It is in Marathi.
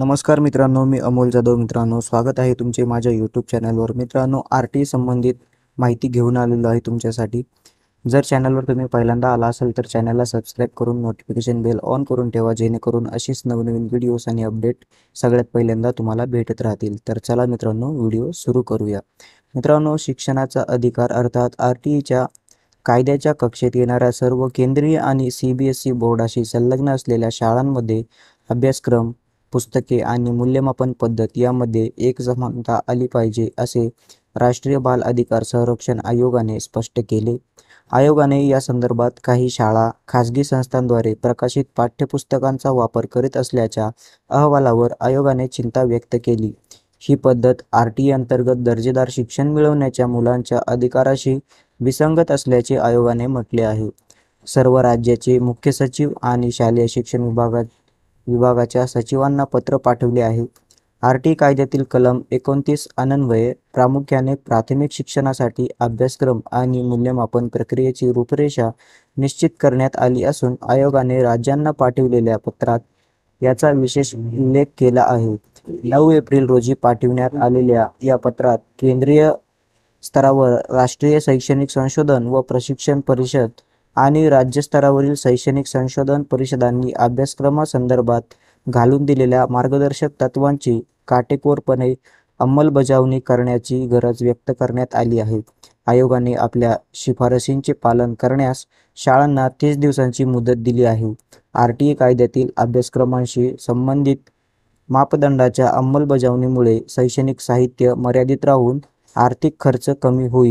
नमस्कार मित्रांनो, मी अमोल जाधव. मित्रांनो, स्वागत आहे तुमचे माझ्या यूट्यूब चॅनलवर. मित्रांनो, RT संबंधित माहिती घेऊन आलेलो आहे तुमच्यासाठी. जर चॅनलवर तुम्ही पहिल्यांदा आला असाल तर चॅनलला सबस्क्राईब करून नोटिफिकेशन बेल ऑन करून ठेवा, जेणेकरून अशीच नवनवीन व्हिडिओज आणि अपडेट सगळ्यात पहिल्यांदा तुम्हाला भेटत राहतील. तर चला मित्रांनो, व्हिडिओ सुरू करूया. मित्रांनो, शिक्षणाचा अधिकार अर्थात RTच्या कायद्याच्या कक्षेत येणाऱ्या सर्व केंद्रीय आणि CBSE बोर्डाशी संलग्न असलेल्या शाळांमध्ये अभ्यासक्रम, पुस्तके आणि मूल्यमापन पद्धत यामध्ये एक समानता आली पाहिजे, असे राष्ट्रीय बाल अधिकार संरक्षण आयोगाने स्पष्ट केले. आयोगाने या संदर्भात काही शाळा खाजगी संस्थांद्वारे प्रकाशित पाठ्यपुस्तकांचा वापर करीत असल्याच्या अहवालावर आयोगाने चिंता व्यक्त केली. ही पद्धत RT अंतर्गत दर्जेदार शिक्षण मिळवण्याच्या मुलांच्या अधिकाराशी विसंगत असल्याचे आयोगाने म्हटले आहे. सर्व राज्याचे मुख्य सचिव आणि शालेय शिक्षण विभागाच्या सचिवांना पत्र पाठवले आहे. RT कायद्यातील कलम 29 अन्वये प्रामुख्याने प्राथमिक शिक्षणासाठी अभ्यासक्रम आणि मूल्यमापन प्रक्रियेची रूपरेषा निश्चित करण्यात आली असून आयोगाने राज्यांना पाठवलेल्या पत्रात याचा विशेष उल्लेख केला आहे. 9 एप्रिल रोजी पाठविण्यात आलेल्या या पत्रात केंद्रीय स्तरावर राष्ट्रीय शैक्षणिक संशोधन व प्रशिक्षण परिषद आणि राज्य स्तरावरील शैक्षणिक संशोधन परिषदांनी अभ्यासक्रमासंदर्भात घालून दिलेल्या मार्गदर्शक तत्त्वांची काटेकोरपणे अंमलबजावणी करण्याची गरज व्यक्त करण्यात आली आहे. आयोगाने आपल्या शिफारसींचे पालन करण्यास शाळांना 30 दिवसांची मुदत दिली आहे. RT कायद्यातील अभ्यासक्रमांशी संबंधित मापदंडाच्या अंमलबजावणीमुळे शैक्षणिक साहित्य मर्यादित राहून आर्थिक खर्च कमी होईल.